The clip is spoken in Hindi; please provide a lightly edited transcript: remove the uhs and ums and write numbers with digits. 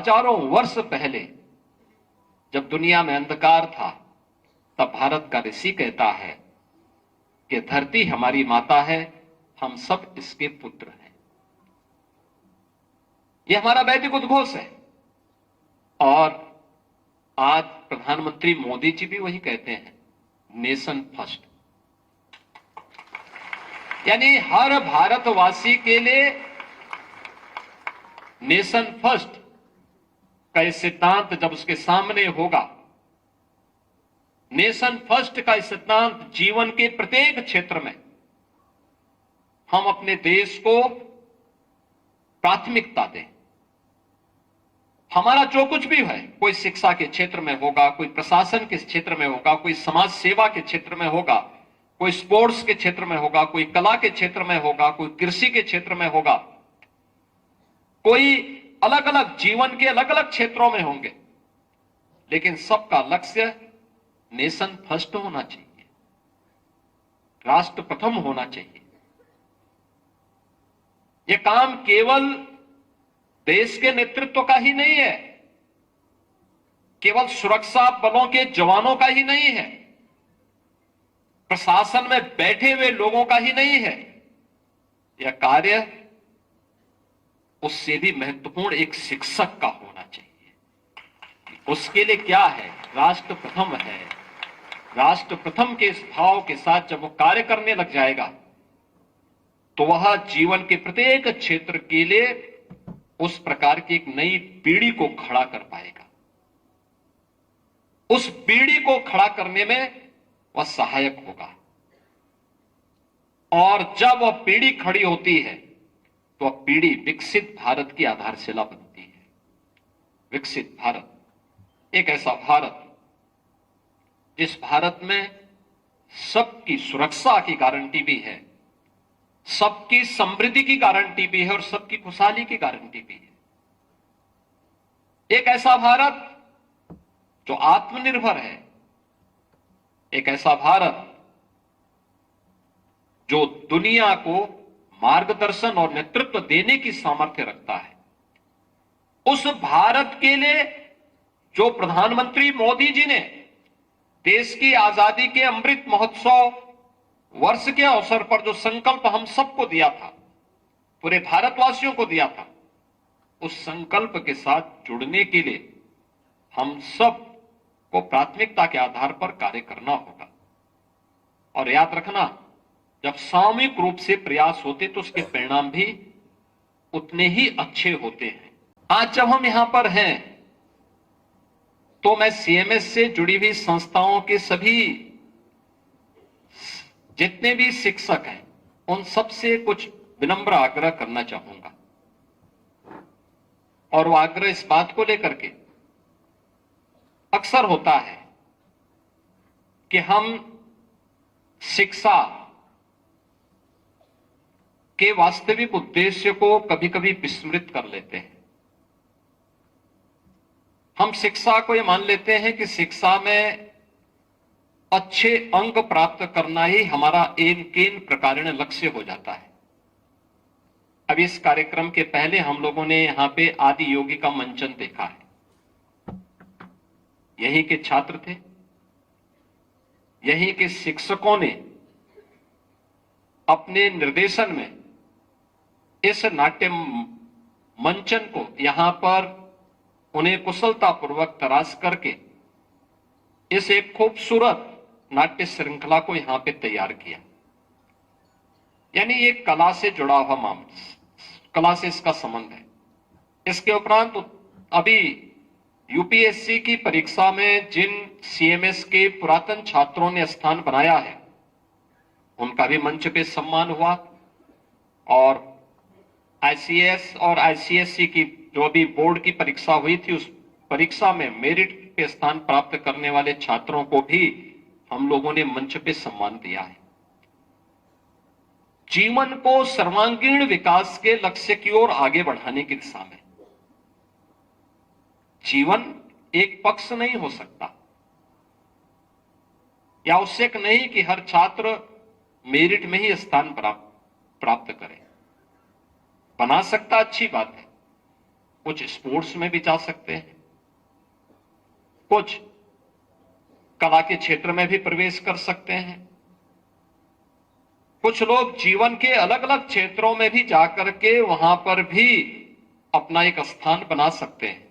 हजारों वर्ष पहले जब दुनिया में अंधकार था, तब भारत का ऋषि कहता है कि धरती हमारी माता है, हम सब इसके पुत्र हैं। यह हमारा वैदिक उद्घोष है। और आज प्रधानमंत्री मोदी जी भी वही कहते हैं, नेशन फर्स्ट। यानी हर भारतवासी के लिए नेशन फर्स्ट का सिद्धांत जब उसके सामने होगा, नेशन फर्स्ट का सिद्धांत जीवन के प्रत्येक क्षेत्र में हम अपने देश को प्राथमिकता दें। हमारा जो कुछ भी है, कोई शिक्षा के क्षेत्र में होगा, कोई प्रशासन के क्षेत्र में होगा, कोई समाज सेवा के क्षेत्र में होगा, कोई स्पोर्ट्स के क्षेत्र में होगा, कोई कला के क्षेत्र में होगा, कोई कृषि के क्षेत्र में होगा, कोई अलग अलग जीवन के अलग अलग क्षेत्रों में होंगे, लेकिन सबका लक्ष्य नेशन फर्स्ट होना चाहिए, राष्ट्र प्रथम होना चाहिए। यह काम केवल देश के नेतृत्व का ही नहीं है, केवल सुरक्षा बलों के जवानों का ही नहीं है, प्रशासन में बैठे हुए लोगों का ही नहीं है। यह कार्य उससे भी महत्वपूर्ण एक शिक्षक का होना चाहिए। उसके लिए क्या है? राष्ट्र प्रथम है। राष्ट्र प्रथम के इस भाव के साथ जब वो कार्य करने लग जाएगा, तो वह जीवन के प्रत्येक क्षेत्र के लिए उस प्रकार की एक नई पीढ़ी को खड़ा कर पाएगा। उस पीढ़ी को खड़ा करने में वह सहायक होगा। और जब वह पीढ़ी खड़ी होती है, तो वह पीढ़ी विकसित भारत की आधारशिला बनती है। विकसित भारत, एक ऐसा भारत जिस भारत में सबकी सुरक्षा की गारंटी भी है, सबकी समृद्धि की गारंटी भी है और सबकी खुशहाली की गारंटी भी है। एक ऐसा भारत जो आत्मनिर्भर है, एक ऐसा भारत जो दुनिया को मार्गदर्शन और नेतृत्व देने की सामर्थ्य रखता है। उस भारत के लिए जो प्रधानमंत्री मोदी जी ने देश की आजादी के अमृत महोत्सव वर्ष के अवसर पर जो संकल्प हम सबको दिया था, पूरे भारतवासियों को दिया था, उस संकल्प के साथ जुड़ने के लिए हम सब को प्राथमिकता के आधार पर कार्य करना होगा। और याद रखना, जब सामूहिक रूप से प्रयास होते तो उसके परिणाम भी उतने ही अच्छे होते हैं। आज जब हम यहां पर हैं, तो मैं सीएमएस से जुड़ी हुई संस्थाओं के सभी जितने भी शिक्षक हैं, उन सबसे कुछ विनम्र आग्रह करना चाहूंगा। और वो आग्रह इस बात को लेकर के अक्सर होता है कि हम शिक्षा के वास्तविक उद्देश्य को कभी कभी विस्मृत कर लेते हैं। हम शिक्षा को यह मान लेते हैं कि शिक्षा में अच्छे अंक प्राप्त करना ही हमारा केन प्रकारेण लक्ष्य हो जाता है। अब इस कार्यक्रम के पहले हम लोगों ने यहां पे आदि योगी का मंचन देखा है। यहीं के छात्र थे, यहीं के शिक्षकों ने अपने निर्देशन में इस नाट्य मंचन को यहां पर उन्हें कुशलतापूर्वक तराश करके इस एक खूबसूरत नाट्य श्रृंखला को यहां पे तैयार किया। यानी ये कला से जुड़ा हुआ मामला, कला से इसका संबंध है। इसके उपरांत अभी यूपीएससी की परीक्षा में जिन सीएमएस के पुरातन छात्रों ने स्थान बनाया है, उनका भी मंच पे सम्मान हुआ। और आईसीएस और आईसीएससी की जो भी बोर्ड की परीक्षा हुई थी, उस परीक्षा में मेरिट पे स्थान प्राप्त करने वाले छात्रों को भी हम लोगों ने मंच पे सम्मान दिया है। जीवन को सर्वांगीण विकास के लक्ष्य की ओर आगे बढ़ाने की दिशा में जीवन एक पक्ष नहीं हो सकता, या आवश्यक नहीं कि हर छात्र मेरिट में ही स्थान प्राप्त करे। बना सकता, अच्छी बात है, कुछ स्पोर्ट्स में भी जा सकते हैं, कुछ कला के क्षेत्र में भी प्रवेश कर सकते हैं, कुछ लोग जीवन के अलग अलग क्षेत्रों में भी जाकर के वहां पर भी अपना एक स्थान बना सकते हैं।